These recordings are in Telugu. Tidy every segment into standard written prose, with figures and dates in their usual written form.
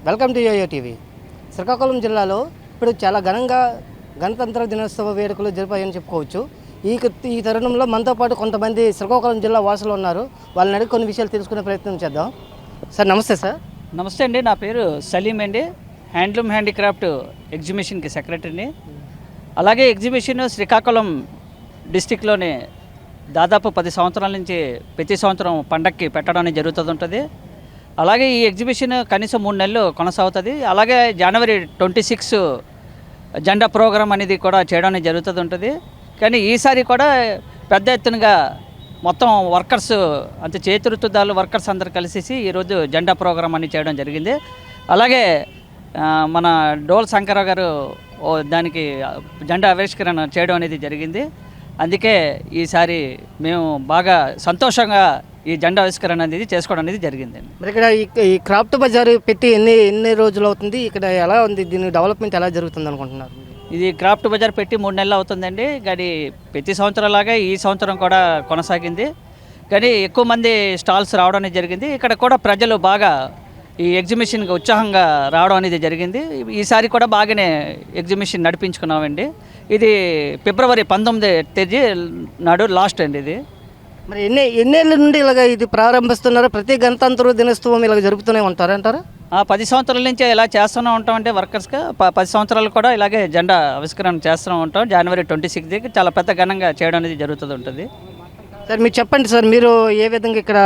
Welcome to Yoyo TV. Srikakulam జిల్లాలో ఇప్పుడు చాలా ఘనంగా గణతంత్ర దినోత్సవ వేడుకలు జరిపాయని చెప్పుకోవచ్చు. ఈ తరుణంలో మనతో పాటు కొంతమంది శ్రీకాకుళం జిల్లా వాసులు ఉన్నారు. వాళ్ళని అడిగి కొన్ని విషయాలు తెలుసుకునే ప్రయత్నం చేద్దాం. సార్ నమస్తే. సార్ నమస్తే అండి. నా పేరు సలీం అండి. హ్యాండ్లూమ్ హ్యాండీక్రాఫ్ట్ ఎగ్జిబిషన్కి సెక్రటరీని. అలాగే ఎగ్జిబిషన్ శ్రీకాకుళం డిస్టిక్లోని దాదాపు 10 సంవత్సరాల నుంచి ప్రతి సంవత్సరం పండక్కి పెట్టడం జరుగుతుంటుంది. అలాగే ఈ ఎగ్జిబిషన్ కనీసం 3 నెలలు కొనసాగుతుంది. అలాగే జనవరి 26 జెండా ప్రోగ్రాం అనేది కూడా చేయడం జరుగుతుంది. కానీ ఈసారి కూడా పెద్ద ఎత్తునగా మొత్తం వర్కర్స్ అంటే చేతివృత్తిదారులు వర్కర్స్ అందరు కలిసేసి ఈరోజు జెండా ప్రోగ్రాం అని చేయడం జరిగింది. అలాగే మన డోల్ శంకరరావు గారు దానికి జెండా ఆవిష్కరణ చేయడం అనేది జరిగింది. అందుకే ఈసారి మేము బాగా సంతోషంగా ఈ జెండా ఆవిష్కరణ అనేది చేసుకోవడం అనేది జరిగిందండి. మరి ఇక్కడ ఈ క్రాఫ్ట్ బజార్ పెట్టి ఎన్ని రోజులు అవుతుంది? ఇక్కడ ఎలా ఉంది? దీని డెవలప్మెంట్ ఎలా జరుగుతుంది అనుకుంటున్నారు? ఇది క్రాఫ్ట్ బజార్ పెట్టి 3 నెలలు అవుతుందండి. కానీ ప్రతి సంవత్సరంలాగా ఈ సంవత్సరం కూడా కొనసాగింది. కానీ ఎక్కువ మంది స్టాల్స్ రావడం అనేది జరిగింది. ఇక్కడ కూడా ప్రజలు బాగా ఈ ఎగ్జిబిషన్కి ఉత్సాహంగా రావడం అనేది జరిగింది. ఈసారి కూడా బాగానే ఎగ్జిబిషన్ నడిపించుకున్నామండి. ఇది ఫిబ్రవరి 19 తేదీ నాడు లాస్ట్ అండి. ఇది మరి ఎన్నేళ్ళ నుండి ఇలాగ ఇది ప్రారంభిస్తున్నారు? ప్రతి గణతంత్ర దినోత్సవం ఇలాగ జరుపుతూనే ఉంటారంటారా? 10 సంవత్సరాల నుంచి ఇలా చేస్తూనే ఉంటామంటే వర్కర్స్గా 10 సంవత్సరాలు కూడా ఇలాగే జెండా ఆవిష్కరణ చేస్తూనే ఉంటాం. జనవరి 26కి చాలా పెద్ద ఘనంగా చేయడం అనేది జరుగుతుంది. సార్ మీరు చెప్పండి సార్, మీరు ఏ విధంగా ఇక్కడ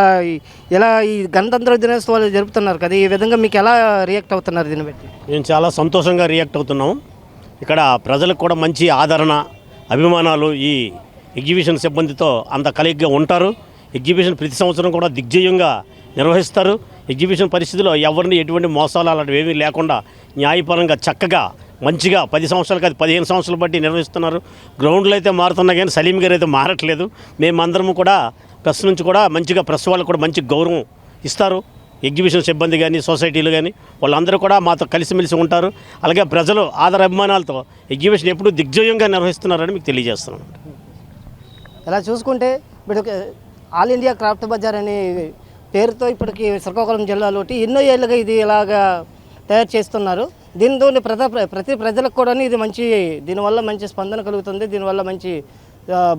ఎలా ఈ గణతంత్ర దినోత్సవాలు జరుపుతున్నారు కదా, ఈ విధంగా మీకు ఎలా రియాక్ట్ అవుతున్నారు? దీన్ని బట్టి మేము చాలా సంతోషంగా రియాక్ట్ అవుతున్నాము. ఇక్కడ ప్రజలకు కూడా మంచి ఆదరణ అభిమానాలు ఈ ఎగ్జిబిషన్ సిబ్బందితో అంత కలిగ్గా ఉంటారు. ఎగ్జిబిషన్ ప్రతి సంవత్సరం కూడా దిగ్విజయంగా నిర్వహిస్తారు. ఎగ్జిబిషన్ పరిస్థితిలో ఎవరిని ఎటువంటి మోసాలు అలాంటివి ఏమీ లేకుండా న్యాయపరంగా చక్కగా మంచిగా 10 సంవత్సరాలు కాదు 15 సంవత్సరాలు బట్టి నిర్వహిస్తున్నారు. గ్రౌండ్లో అయితే మారుతున్నా కానీ సలీం గారు అయితే మారట్లేదు. మేమందరము కూడా ప్రెస్ నుంచి కూడా మంచిగా ప్రెస్ వాళ్ళకు కూడా మంచి గౌరవం ఇస్తారు. ఎగ్జిబిషన్ సిబ్బంది కానీ సొసైటీలు కానీ వాళ్ళందరూ కూడా మాతో కలిసిమెలిసి ఉంటారు. అలాగే ప్రజలు ఆదర అభిమానాలతో ఎగ్జిబిషన్ ఎప్పుడూ దిగ్విజయంగా నిర్వహిస్తున్నారని మీకు తెలియజేస్తున్నాను. ఇలా చూసుకుంటే ఇప్పుడు ఆల్ ఇండియా క్రాఫ్ట్ బజార్ అనే పేరుతో ఇప్పటికి శ్రీకాకుళం జిల్లాలో ఎన్నో ఏళ్ళుగా ఇది ఇలాగా తయారు చేస్తున్నారు. దీంతో ప్రతి ప్రజలకు కూడా ఇది మంచి, దీనివల్ల మంచి స్పందన కలుగుతుంది. దీనివల్ల మంచి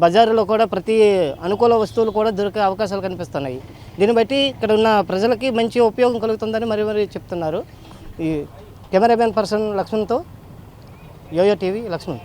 బజారులో కూడా ప్రతి అనుకూల వస్తువులు కూడా దొరికే అవకాశాలు కనిపిస్తున్నాయి. దీన్ని బట్టి ఇక్కడ ఉన్న ప్రజలకి మంచి ఉపయోగం కలుగుతుందని మరి చెప్తున్నారు. ఈ కెమెరామెన్ పర్సన్ లక్ష్మణ్తో యోయో టీవీ లక్ష్మణ్.